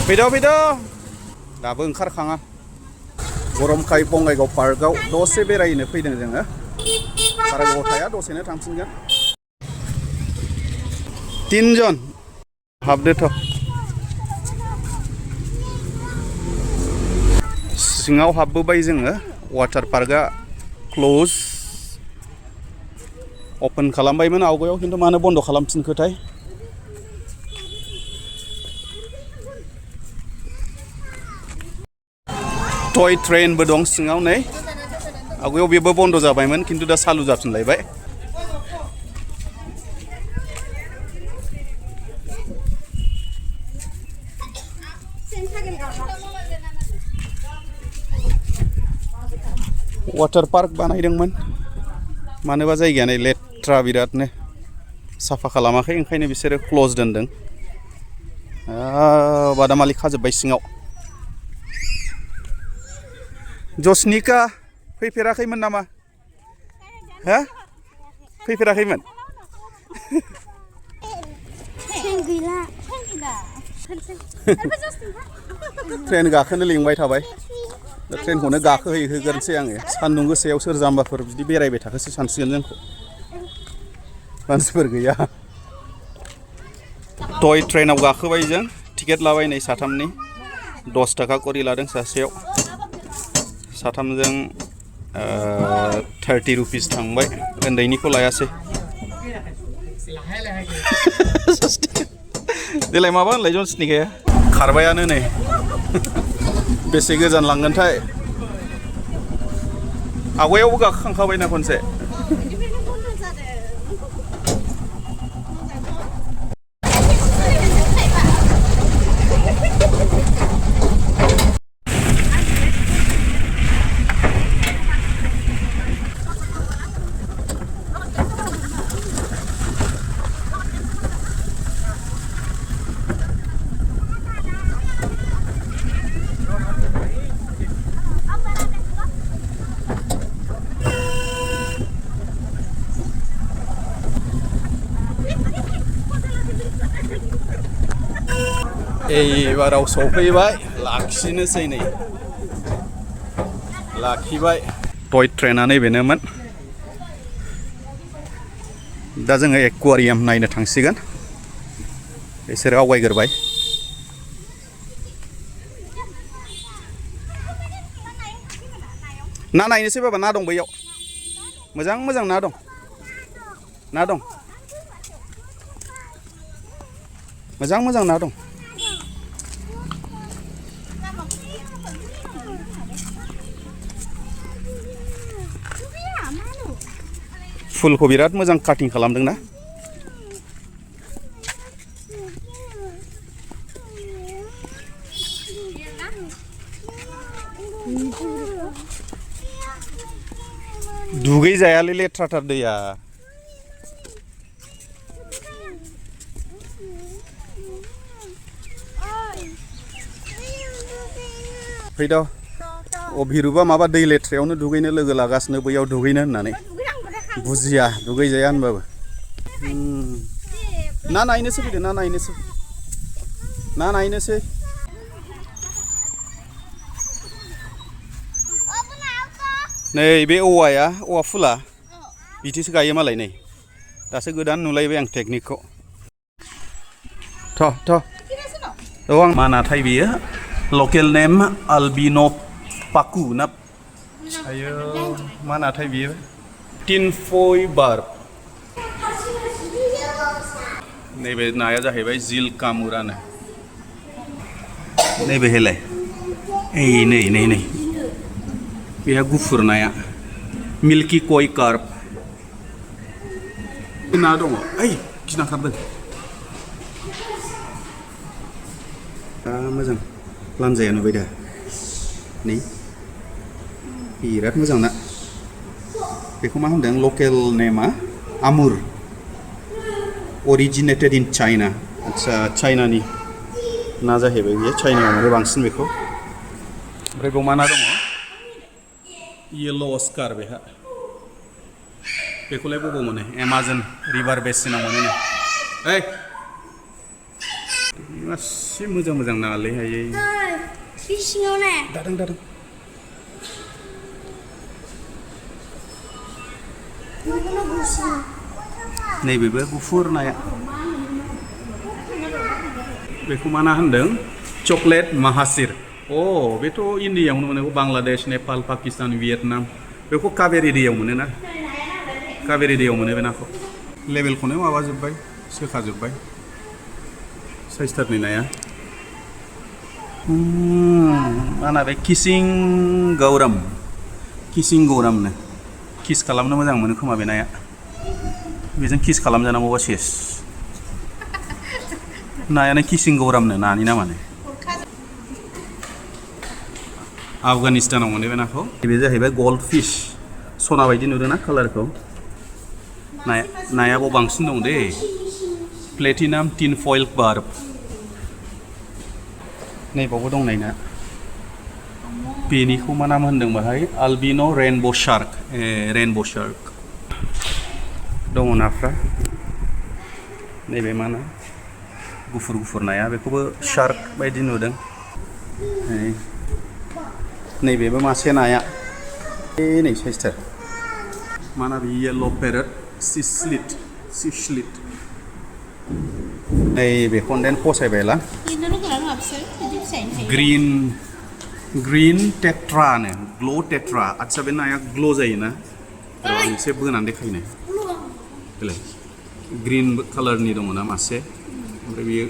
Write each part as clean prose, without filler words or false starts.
फैद' दाबो ओंखारखाङा गरमखाय बङाइगाव पार्कआव दसे बेरायनो फैदों जोङो बारा गोबाव थाया दसेनो थांफिनगोन 3 जन हाबदोथ' सिङाव हाबबोबाय जोङो वाटार पार्कआ क्लोज ओपन खालामबायमोन आवगायाव खिन्थु मानो बन्द खालामफिनखोथाय टय ट्रेनबो दं सिङाव नै आवगायाव बेबो बन्द जाबायमोन खिन्थु दा चालु जाफिनलायबाय वाटार पार्क बानायदोंमोन मानोबा जायगायानो लेथ्रा बिरादनो साफा खालामाखै ओंखायनो बिसोरो क्लोज दोनदों बादामालि खाजोब्बाय सिङाव जसनिका फैफेराखैमोन नामा हा फैफेराखैमोन ट्रेन गाखोनो लिंबाय थाबाय ट्रेनखौनो गाखोहैहोगोरनोसै आङो सान्दुं गोसायाव सोर जाम्बाफोर बिदि बेरायबाय थाखोसो सानसिगोन जोंखौ मानसिफोर गैया टय ट्रेनाव गाखोबाय जों टिकेट लाबाय नै साथामनि 10 थाखा करि लादों सासेयाव साथामजों 30 रुपिस थांबाय उन्दैनिखौ लायासै देलाय माबा होनलाय जन्सनिखाया खारबायानो नै बेसे गोजान लांगोनथाय आवगायावबो गाखोखांखाबायना खनसे एबाराव सफैबाय लाखिनोसै नै लाखिबाय टय ट्रेना नैबेनोमोन दा जोङो एक्वेरियाम नायनो थांसिगोन बिसोरो आवगायग्रोबाय ना नायनोसै बाबा ना दं बैयाव मोजां मोजां ना दं मोजां मोजां ना दं फुलखौ बिराद मोजां काटिं खालामदों ना दुगै जायालै लेथ्राथार दैया फैद' अभिरुबा माबा दै लेथ्रायावनो दुगैनो लोगो लागासिनो बैयाव दुगैनो होननानै बुजिया दुगैजाया होनबाबो ना नायनोसै फैदो ना नायनोसै नै बे औवा फुला बिदिसो गायो मालाय नै दासो गोदान नुलायबाय आं टेकनिकखौ थ' औ आं मा नाथाय बियो लकेल नेम आलबिन' पाकु ना आयो मा नाथाय बियो टिनफय बार्ब नैबे नाया जाहैबाय जिल कामुरानो नैबे हेलाय नै बेहा गुफुर नाया मिल्कि कय कार्प ना दङ ओइ गिना खारदों मोजां लान्जाया नुबाय दा नै बिराद मोजां ना बेखौ मा होनदों लकेल नेमा आमुर अरिजिनेटेड इन चाइना आच्छा चाइनानि ना जाहैबाय बियो चाइनायाव मोनो बांसिन बेखौ ओमफ्राय बेयाव मा ना दङ येल्ल' अस्कार बेहा बेखौलाय बबाव मोनो एमाजन रिभार बेसिनाव मोनो ओइ मासे मोजां मोजां नाङालै हायै बे सिङाव ने दादों नैबेबो गुफुर नाया बेखौ मा ना होनदों चकलेट महासिर बेथ' इण्डियायावनो मोनो बांलादेश नेपाल पाकिस्तान भियेटनाम बेखौ कावेरी दैयाव मोनो ना कावेरी दैयाव मोनो बे नाखौ लेबेलखौनो माबाजोब्बाय सोखाजोब्बाय साइसथारनि नाया आंना बे किसिं गौरामनो किस खालामनो मोजां मोनो खोमा बे नाया बेजों किस खालामजानांगौबा सेस नायानो किसिं गौरामनो नानि नामानो आफगानिस्तानाव मोनो बे नाखौ बे जाहैबाय गल्ड फिश सना बायदि नुदों ना कालारखौ नायाबो बांसिन दं दे प्लेटिनाम टिन फइल बार्ब नैबावबो दं नायना बेनिखौ मा नाम होनदों बाहाय आलबिन' रेनब' शार्क दङ नाफ्रा नैबे मा ना गुफुर नाया बेखौबो शार्क बायदि नुदों नैबेबो मासे नाया नै साइसथार मा ना बे येल्ल' पेरट सिस्लिट नैबेखौनो देन फसायबायला ग्रीन टेट्रानो ग्ल' टेट्रा आदसा बे नाया ग्ल' जायोना आं एसे बोनानै देखायनो बेलाय ग्रीन कालारनि दङ ना मासे ओमफ्राय बेयो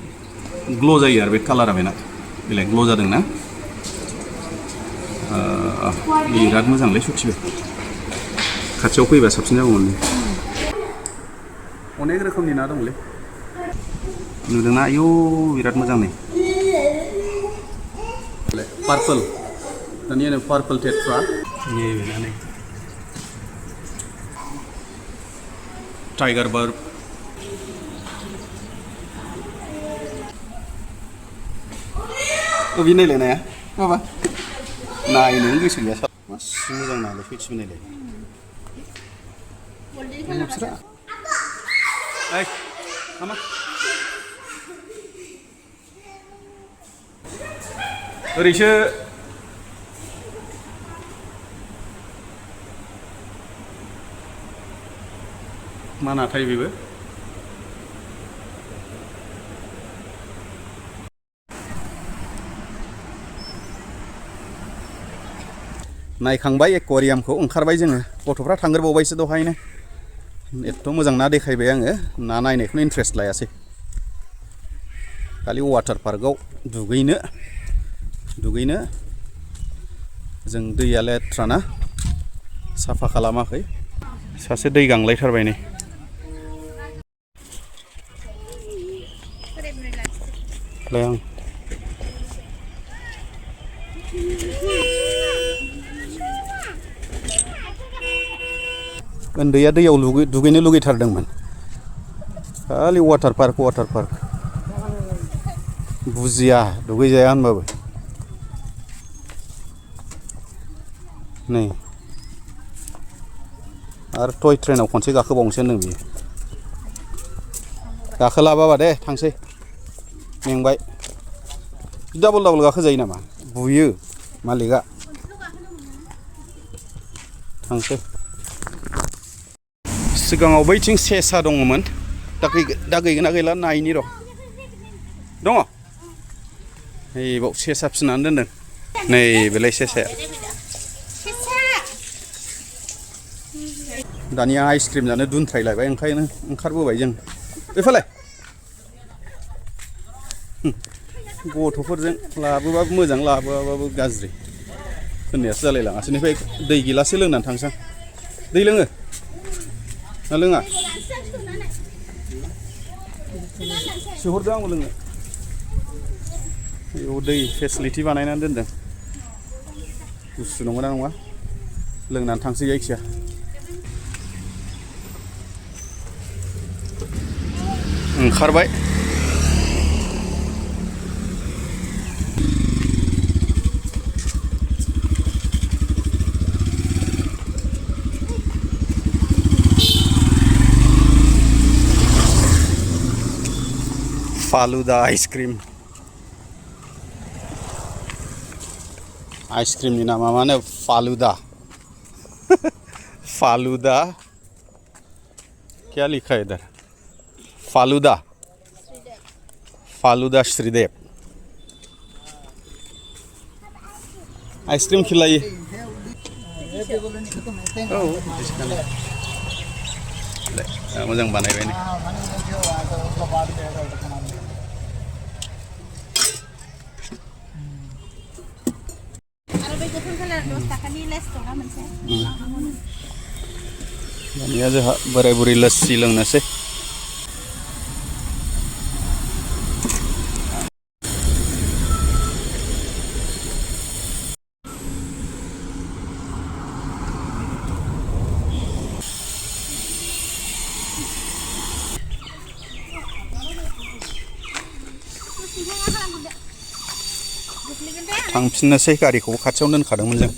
ग्ल' जायो आरो बे कालारा बेना बेलाय ग्ल' जादों ना बिराद मोजांलै सखिबाय खाथियाव फैबा साबसिन जागौमोन अनेक रोखोमनि ना दंलै नुदोंना आयौ बिराद मोजां नै पार्पल दानिया पार्पल टेट्रा नै टाइगार बार्ब बे नायलाय नाया माबा नायनो गोसो गैया मासे मोजां नालाय सखिबो नायलाय नोंसोरा मा ओरैसो मा नाथाय बेबो नायखांबाय एक्वेरियामखौ ओंखारबाय जोङो गथ'फ्रा थांग्रोबावबायसो दहायनो एथ' मोजां ना देखायबाय आङो ना नायनायखौनो इन्ट्रेस्ट लायासै खालि वाटार पार्कआव दुगैनो जों दैया लेथ्राना साफा खालामाखै सासे दै गांलायथारबाय नै आं उन्दैया दैयाव दुगैनो लुगैथारदोंमोन खालि वाटार पार्क बुजिया दुगैजाया होनबाबो नै आरो टय ट्रेनाव खनसे गाखोबावनोसै होनदों बियो गाखोला बाबा दे थांसै मेंबाय डाबल गाखोजायो नामा बुयो मालिकआ थांसै सिगाङाव बैथिं सेसा दङमोन दा गैगोना गैला नायनि र' दङ नैबाव सेसा फिनानै दोनदों नै बेलाय सेसाया दानिया आइसक्रिम जानो दुनथ्रायलायबाय ओंखायनो ओंखारबोबाय जों बेफोरलाय गथ'फोरजों लाबोबाबो मोजां लाबोआबाबो गाज्रि होननायासो जालायलाङासै निफ्राय दै गिलासो लोंनानै थांसां दै लोङो ना लोङा सोहरदो आंबो लोंनो बेयाव दै फेसिलिटि बानायनानै दोनदों गुसु नंगौना नङा लोंनानै थांसै जायखिया ओंखारबाय फालुदा आइसक्रिम आइसक्रीमनि नामा मा होनो फालुदा फालुदा क्या लिखा है इधर फालुदा फालुदा श्रीदेव आइसक्रीम खिलायो औ मोजां बानायबाय नै दानिया जोंहा बोराय बुरै लस्सि लोंनोसै थांफिननोसै गारिखौबो खाथियावनो दोनखादोंमोन जों